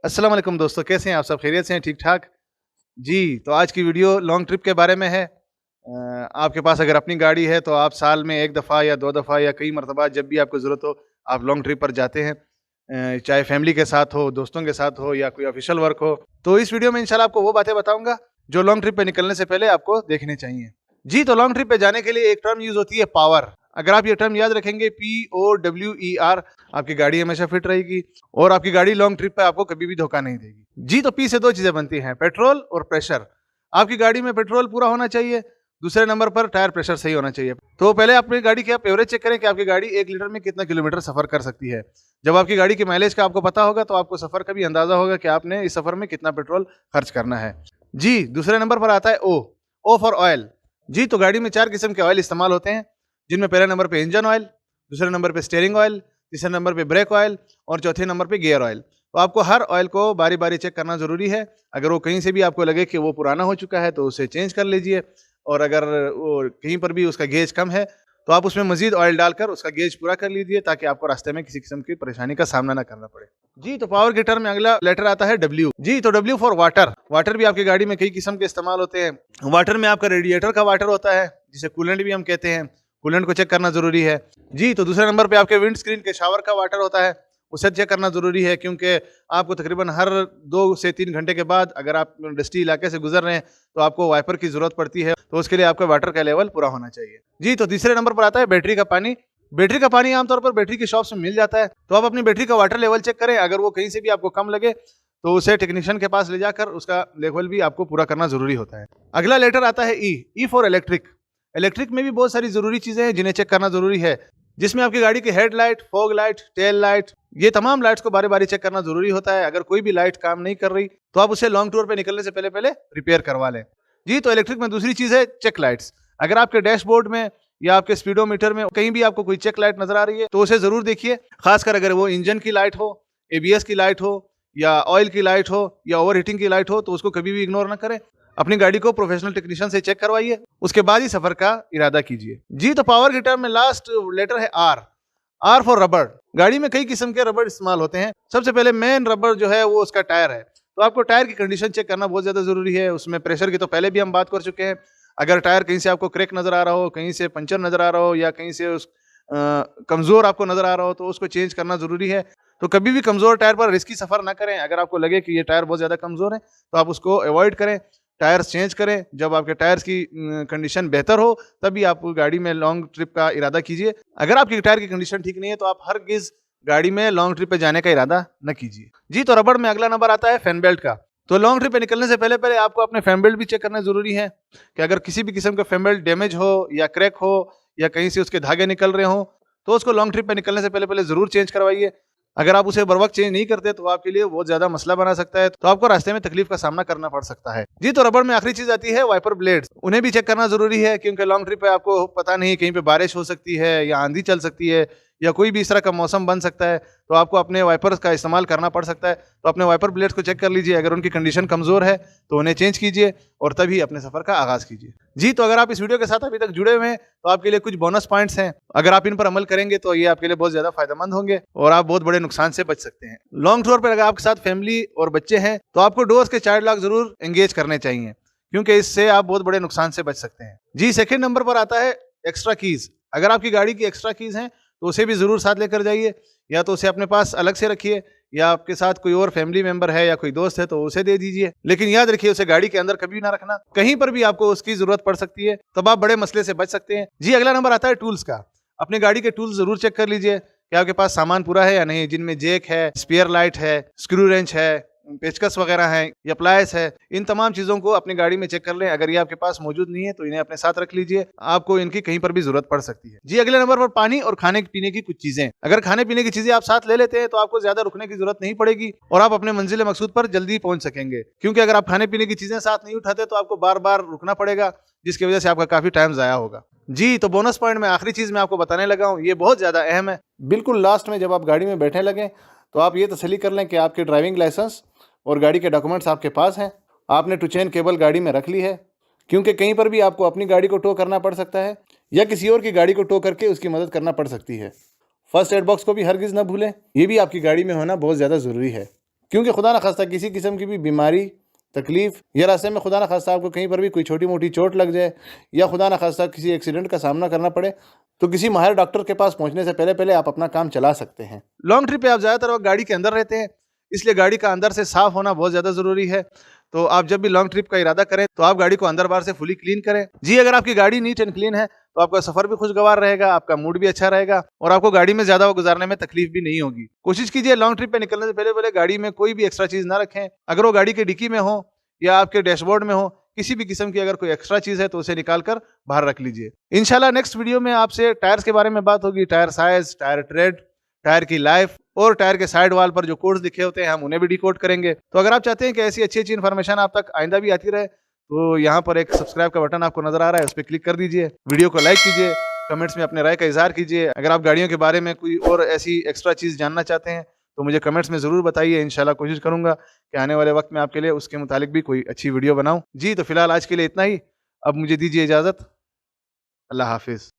अस्सलाम वालेकुम दोस्तों, कैसे हैं आप सब? खैरियत से हैं? ठीक ठाक जी। तो आज की वीडियो लॉन्ग ट्रिप के बारे में है। आपके पास अगर अपनी गाड़ी है तो आप साल में 1 दफ़ा या 2 दफ़ा या कई मरतबा जब भी आपको ज़रूरत हो आप लॉन्ग ट्रिप पर जाते हैं। चाहे फैमिली के साथ हो, दोस्तों के साथ हो या कोई ऑफिशियल वर्क हो। तो इस वीडियो में इंशाल्लाह आपको वो बातें बताऊंगा जो लॉन्ग ट्रिप पे निकलने से पहले आपको देखने चाहिए। जी, तो लॉन्ग ट्रिप पे जाने के लिए एक टर्म यूज होती है पावर। अगर आप ये टर्म याद रखेंगे POWER, आपकी गाड़ी हमेशा फिट रहेगी और आपकी गाड़ी लॉन्ग ट्रिप पे आपको कभी भी धोखा नहीं देगी। जी, तो P से 2 चीजें बनती हैं, पेट्रोल और प्रेशर। आपकी गाड़ी में पेट्रोल पूरा होना चाहिए, दूसरे नंबर पर टायर प्रेशर सही होना चाहिए। तो पहले अपनी गाड़ी की आप एवरेज चेक करें कि आपकी गाड़ी 1 लीटर में कितना किलोमीटर सफर कर सकती है। जब आपकी गाड़ी की माइलेज का आपको पता होगा तो आपको सफर का भी अंदाजा होगा कि आपने इस सफर में कितना पेट्रोल खर्च करना है। जी, दूसरे नंबर पर आता है O फॉर ऑयल। जी, तो गाड़ी में 4 किस्म के ऑयल इस्तेमाल होते हैं, जिनमें पहले नंबर पे इंजन ऑयल, दूसरे नंबर पे स्टीयरिंग ऑयल, तीसरे नंबर पे ब्रेक ऑयल और चौथे नंबर पे गियर ऑयल। तो आपको हर ऑयल को बारी बारी चेक करना जरूरी है। अगर वो कहीं से भी आपको लगे कि वो पुराना हो चुका है तो उसे चेंज कर लीजिए, और अगर वो कहीं पर भी उसका गेज कम है तो आप उसमें मजीद ऑयल डालकर उसका गेज पूरा कर लीजिए, ताकि आपको रास्ते में किसी किस्म की परेशानी का सामना ना करना पड़े। जी, तो पावर के टर्म में अगला लेटर आता है W। जी, तो W फॉर वाटर। वाटर भी आपकी गाड़ी में कई किस्म के इस्तेमाल होते हैं। वाटर में आपका रेडिएटर का वाटर होता है, जिसे कूलेंट भी हम कहते हैं। कूलेंट को चेक करना जरूरी है। जी, तो दूसरे नंबर पे आपके विंड स्क्रीन के शावर का वाटर होता है, उसे चेक करना जरूरी है, क्योंकि आपको तकरीबन हर 2 से 3 घंटे के बाद अगर आप डस्टी इलाके से गुजर रहे हैं तो आपको वाइपर की जरूरत पड़ती है, तो उसके लिए आपका वाटर का लेवल पूरा होना चाहिए। जी, तो तीसरे नंबर पर आता है बैटरी का पानी। बैटरी का पानी आमतौर पर बैटरी की शॉप से मिल जाता है, तो आप अपनी बैटरी का वाटर लेवल चेक करें। अगर वो कहीं से भी आपको कम लगे तो उसे टेक्नीशियन के पास ले जाकर उसका लेवल भी आपको पूरा करना जरूरी होता है। अगला लेटर आता है E फॉर इलेक्ट्रिक। इलेक्ट्रिक में भी बहुत सारी जरूरी चीजें हैं जिन्हें चेक करना जरूरी है, जिसमें आपकी गाड़ी की headlight, fog light, tail light, ये तमाम लाइट्स को बारी बारी चेक करना जरूरी होता है। अगर कोई भी लाइट काम नहीं कर रही तो आप उसे लॉन्ग टूर पे निकलने से पहले पहले रिपेयर करवा लें। जी, तो इलेक्ट्रिक में दूसरी चीज है चेक लाइट्स। अगर आपके डैशबोर्ड में या आपके स्पीडोमीटर में कहीं भी आपको कोई चेक लाइट नजर आ रही है तो उसे जरूर देखिए, खासकर अगर वो इंजन की लाइट हो, ABS की लाइट हो या ऑयल की लाइट हो या ओवर हीटिंग की लाइट हो, तो उसको कभी भी इग्नोर ना करें। अपनी गाड़ी को प्रोफेशनल टेक्नीशियन से चेक करवाइए, उसके बाद ही सफर का इरादा कीजिए। जी, तो पावर के टर्म में लास्ट लेटर है R फॉर रबर। गाड़ी में कई किस्म के रबर इस्तेमाल होते हैं। सबसे पहले मेन रबर जो है वो उसका टायर है, तो आपको टायर की कंडीशन चेक करना बहुत ज्यादा जरूरी है। उसमें प्रेशर की तो पहले भी हम बात कर चुके हैं। अगर टायर कहीं से आपको क्रैक नजर आ रहा हो, कहीं से पंचर नजर आ रहा हो या कहीं से कमजोर आपको नजर आ रहा हो तो उसको चेंज करना जरूरी है। तो कभी भी कमजोर टायर पर रिस्की सफर ना करें। अगर आपको लगे कि ये टायर बहुत ज्यादा कमजोर है तो आप उसको अवॉइड करें, टायर्स चेंज करें। जब आपके टायर्स की कंडीशन बेहतर हो तभी आप गाड़ी में लॉन्ग ट्रिप का इरादा कीजिए। अगर आपकी टायर की कंडीशन ठीक नहीं है तो आप हरगिज गाड़ी में लॉन्ग ट्रिप पे जाने का इरादा न कीजिए। जी, तो रबड़ में अगला नंबर आता है फैन बेल्ट का। तो लॉन्ग ट्रिप पे निकलने से पहले पहले आपको अपने फैन बेल्ट भी चेक करना जरूरी है कि अगर किसी भी किस्म का फैन बेल्ट डैमेज हो या क्रैक हो या कहीं से उसके धागे निकल रहे हो तो उसको लॉन्ग ट्रिप पे निकलने से पहले पहले जरूर चेंज करवाइए। अगर आप उसे बर वक्त चेंज नहीं करते तो आपके लिए बहुत ज्यादा मसला बना सकता है, तो आपको रास्ते में तकलीफ का सामना करना पड़ सकता है। जी, तो रबड़ में आखिरी चीज आती है वाइपर ब्लेड्स। उन्हें भी चेक करना जरूरी है, क्योंकि लॉन्ग ट्रिप पे आपको पता नहीं कहीं पे बारिश हो सकती है या आंधी चल सकती है या कोई भी इस तरह का मौसम बन सकता है, तो आपको अपने वाइपर्स का इस्तेमाल करना पड़ सकता है। तो अपने वाइपर ब्लेड्स को चेक कर लीजिए, अगर उनकी कंडीशन कमजोर है तो उन्हें चेंज कीजिए और तभी अपने सफर का आगाज कीजिए। जी, तो अगर आप इस वीडियो के साथ अभी तक जुड़े हुए हैं तो आपके लिए कुछ बोनस पॉइंट्स हैं। अगर आप इन पर अमल करेंगे तो ये आपके लिए बहुत ज्यादा फायदेमंद होंगे और आप बहुत बड़े नुकसान से बच सकते हैं। लॉन्ग टूर पर अगर आपके साथ फैमिली और बच्चे हैं तो आपको डोर्स के चाइल्ड लॉक जरूर एंगेज करने चाहिए, क्योंकि इससे आप बहुत बड़े नुकसान से बच सकते हैं। जी, सेकंड नंबर पर आता है एक्स्ट्रा कीज। अगर आपकी गाड़ी की एक्स्ट्रा कीज हैं तो उसे भी जरूर साथ लेकर जाइए, या तो उसे अपने पास अलग से रखिए या आपके साथ कोई और फैमिली मेंबर है या कोई दोस्त है तो उसे दे दीजिए। लेकिन याद रखिए उसे गाड़ी के अंदर कभी ना रखना, कहीं पर भी आपको उसकी जरूरत पड़ सकती है, तब आप बड़े मसले से बच सकते हैं। जी, अगला नंबर आता है टूल्स का। अपनी गाड़ी के टूल्स जरूर चेक कर लीजिए कि आपके पास सामान पूरा है या नहीं, जिनमें जैक है, स्पेयर लाइट है, स्क्रू रेंच है, पेचकस वगैरह है या प्लायस है। इन तमाम चीजों को अपनी गाड़ी में चेक कर लें। अगर ये आपके पास मौजूद नहीं है तो इन्हें अपने साथ रख लीजिए, आपको इनकी कहीं पर भी जरूरत पड़ सकती है। जी, अगले नंबर पर पानी और खाने पीने की कुछ चीजें। अगर खाने पीने की चीजें आप साथ ले लेते हैं तो आपको ज्यादा रुकने की जरूरत नहीं पड़ेगी और आप अपने मंजिल मकसूद पर जल्दी पहुंच सकेंगे, क्योंकि अगर आप खाने पीने की चीजें साथ नहीं उठाते तो आपको बार बार रुकना पड़ेगा, जिसकी वजह से आपका काफी टाइम जाया होगा। जी, तो बोनस पॉइंट में आखिरी चीज मैं आपको बताने लगा हूँ, ये बहुत ज्यादा अहम है। बिल्कुल लास्ट में जब आप गाड़ी में बैठने लगे तो आप ये तसल्ली कर लें कि आपके ड्राइविंग लाइसेंस और गाड़ी के डॉक्यूमेंट्स आपके पास हैं, आपने टू चेन केबल गाड़ी में रख ली है, क्योंकि कहीं पर भी आपको अपनी गाड़ी को टो करना पड़ सकता है या किसी और की गाड़ी को टो करके उसकी मदद करना पड़ सकती है। फर्स्ट एड बॉक्स को भी हरगिज़ ना भूलें, ये भी आपकी गाड़ी में होना बहुत ज़्यादा ज़रूरी है, क्योंकि खुदा न खास्ता किसी किस्म की भी बीमारी, तकलीफ या रास्ते में खुदा न खास्ता आपको कहीं पर भी कोई छोटी मोटी चोट लग जाए या खुदा न खास्ता किसी एक्सीडेंट का सामना करना पड़े, तो किसी माहिर डॉक्टर के पास पहुंचने से पहले पहले आप अपना काम चला सकते हैं। लॉन्ग ट्रिप पे आप ज़्यादातर वक्त गाड़ी के अंदर रहते हैं, इसलिए गाड़ी का अंदर से साफ होना बहुत ज़्यादा ज़रूरी है। तो आप जब भी लॉन्ग ट्रिप का इरादा करें तो आप गाड़ी को अंदर बाहर से फुली क्लीन करें। जी, अगर आपकी गाड़ी नीट एंड क्लीन है तो आपका सफर भी खुशगवार रहेगा, आपका मूड भी अच्छा रहेगा और आपको गाड़ी में ज्यादा वक्त गुजारने में तकलीफ भी नहीं होगी। कोशिश कीजिए लॉन्ग ट्रिप पे निकलने से पहले पहले गाड़ी में कोई भी एक्स्ट्रा चीज ना रखें। अगर वो गाड़ी के डिक्की में हो या आपके डैशबोर्ड में हो, किसी भी किस्म की अगर कोई एक्स्ट्रा चीज है तो उसे निकाल कर बाहर रख लीजिए। इंशाल्लाह नेक्स्ट वीडियो में आपसे टायर्स के बारे में बात होगी, tyre size, tyre trade, tyre की लाइफ और टायर के साइड वाल पर जो कोड्स लिखे होते हैं हम उन्हें भी डिकोड करेंगे। तो अगर आप चाहते हैं कि ऐसी अच्छी अच्छी इन्फॉर्मेशन आप तक आइंदा भी आती रहे तो यहाँ पर एक सब्सक्राइब का बटन आपको नजर आ रहा है, उस पर क्लिक कर दीजिए। वीडियो को लाइक कीजिए, कमेंट्स में अपने राय का इजहार कीजिए। अगर आप गाड़ियों के बारे में कोई और ऐसी एक्स्ट्रा चीज़ जानना चाहते हैं तो मुझे कमेंट्स में ज़रूर बताइए। इंशाल्लाह कोशिश करूंगा कि आने वाले वक्त में आपके लिए उसके मुतालिक भी कोई अच्छी वीडियो बनाऊं। जी, तो फिलहाल आज के लिए इतना ही। अब मुझे दीजिए इजाज़त। अल्लाह हाफिज़।